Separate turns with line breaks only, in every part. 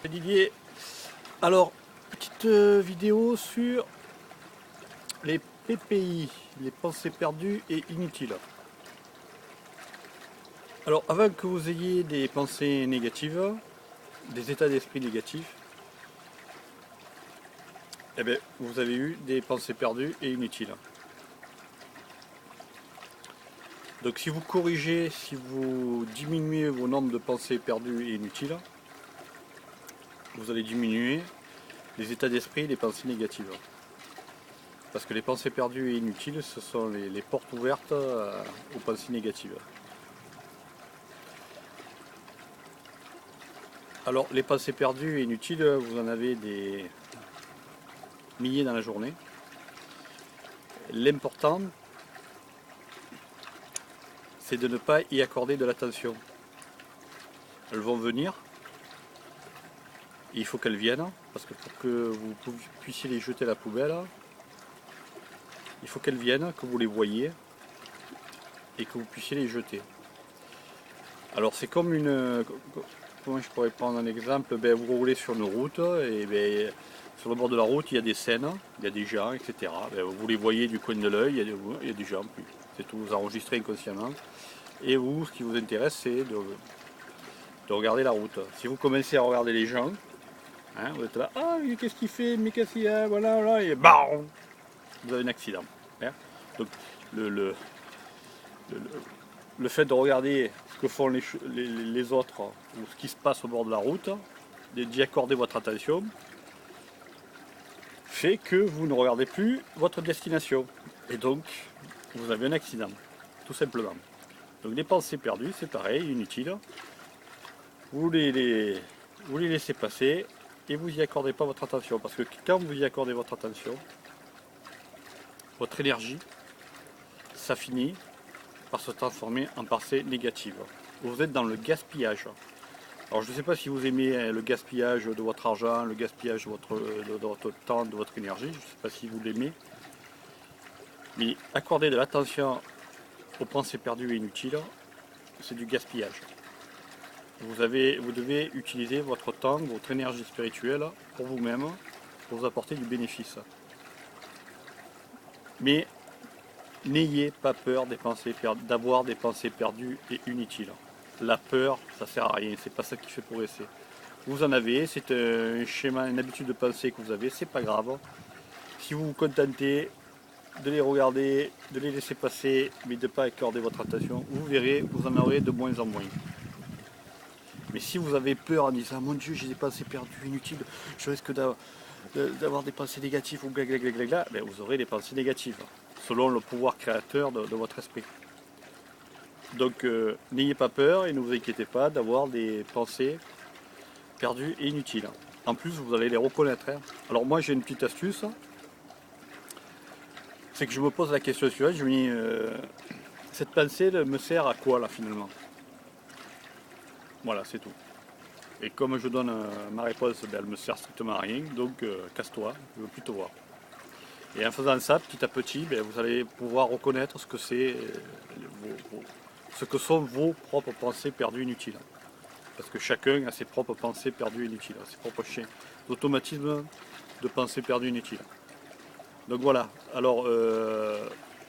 Didier, alors petite vidéo sur les PPI, les pensées perdues et inutiles. Alors avant que vous ayez des pensées négatives, des états d'esprit négatifs, eh bien, vous avez eu des pensées perdues et inutiles. Donc si vous corrigez, si vous diminuez vos nombres de pensées perdues et inutiles, vous allez diminuer les états d'esprit et les pensées négatives. Parce que les pensées perdues et inutiles, ce sont les portes ouvertes aux pensées négatives. Alors, les pensées perdues et inutiles, vous en avez des milliers dans la journée. L'important, c'est de ne pas y accorder de l'attention. Elles vont venir, et il faut qu'elles viennent, parce que pour que vous puissiez les jeter à la poubelle, il faut qu'elles viennent, que vous les voyiez, et que vous puissiez les jeter. Alors, c'est comme une... Comment je pourrais prendre un exemple? Vous roulez sur une route, et sur le bord de la route, il y a des scènes, il y a des gens, etc. Vous les voyez du coin de l'œil, il y a des gens, puis c'est tout, vous enregistrez inconsciemment. Et vous, ce qui vous intéresse, c'est de regarder la route. Si vous commencez à regarder les gens, hein, vous êtes là, ah, qu'est-ce qu'il fait, mais qu'est-ce qu'il y a, voilà, voilà, et bam, vous avez un accident. Hein. Donc, le, le, le, le fait de regarder ce que font les autres ou ce qui se passe au bord de la route, d'y accorder votre attention, fait que vous ne regardez plus votre destination. Et donc, vous avez un accident, tout simplement. Donc, les pensées perdues, c'est pareil, inutile. Vous les laissez passer et vous n'y accordez pas votre attention. Parce que quand vous y accordez votre attention, votre énergie, ça finit par se transformer en pensée négative. Vous êtes dans le gaspillage. Alors je ne sais pas si vous aimez le gaspillage de votre argent, le gaspillage de votre temps, de votre énergie, je ne sais pas si vous l'aimez. Mais accorder de l'attention aux pensées perdues et inutiles, c'est du gaspillage. Vous devez utiliser votre temps, votre énergie spirituelle pour vous-même, pour vous apporter du bénéfice. Mais n'ayez pas peur d'avoir des pensées perdues et inutiles. La peur, ça sert à rien, c'est pas ça qui fait progresser. Vous en avez, c'est un schéma, une habitude de pensée que vous avez, c'est pas grave. Si vous vous contentez de les regarder, de les laisser passer, mais de ne pas accorder votre attention, vous verrez, vous en aurez de moins en moins. Mais si vous avez peur en disant mon Dieu, j'ai des pensées perdues, inutiles, je risque d'avoir des pensées négatives ou blablabla, ben vous aurez des pensées négatives, selon le pouvoir créateur de votre esprit. Donc n'ayez pas peur et ne vous inquiétez pas d'avoir des pensées perdues et inutiles. En plus, vous allez les reconnaître. Hein. Alors moi, j'ai une petite astuce, c'est que je me pose la question suivante, je me dis, cette pensée me sert à quoi là finalement? Voilà, c'est tout. Et comme je donne ma réponse, ben, elle me sert strictement à rien, donc casse-toi, je ne veux plus te voir. Et en faisant ça, petit à petit, ben, vous allez pouvoir reconnaître ce que c'est, ce que sont vos propres pensées perdues inutiles. Parce que chacun a ses propres pensées perdues inutiles, ses propres automatismes de pensées perdues inutiles. Donc voilà, alors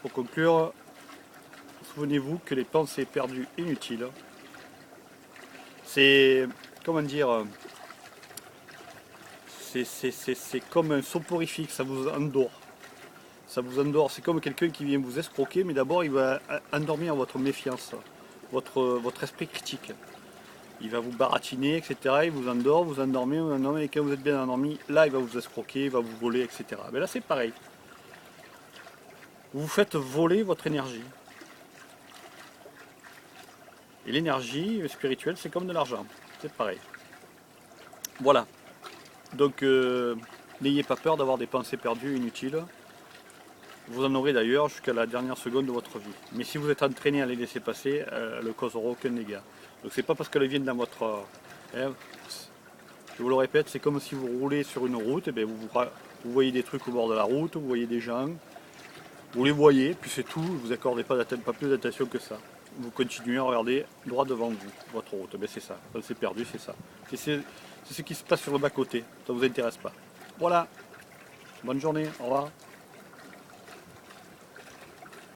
pour conclure, souvenez-vous que les pensées perdues inutiles, c'est, comment dire, c'est comme un soporifique, ça vous endort. Ça vous endort, c'est comme quelqu'un qui vient vous escroquer, mais d'abord il va endormir votre méfiance, votre esprit critique. Il va vous baratiner, etc. Il vous endort, vous endormez, et quand vous êtes bien endormi, là il va vous escroquer, il va vous voler, etc. Mais là c'est pareil. Vous vous faites voler votre énergie. Et l'énergie spirituelle, c'est comme de l'argent. C'est pareil. Voilà. Donc, n'ayez pas peur d'avoir des pensées perdues, inutiles. Vous en aurez d'ailleurs jusqu'à la dernière seconde de votre vie. Mais si vous êtes entraîné à les laisser passer, elles ne causeront aucun dégât. Donc, c'est pas parce qu'elles viennent dans votre... je vous le répète, c'est comme si vous roulez sur une route, et bien vous voyez des trucs au bord de la route, vous voyez des gens, vous les voyez, puis c'est tout, vous n'accordez pas plus d'attention que ça. Vous continuez à regarder droit devant vous, votre route. Ben c'est ça, c'est perdu, c'est ça. c'est ce qui se passe sur le bas-côté. Ça ne vous intéresse pas. Voilà. Bonne journée. Au revoir.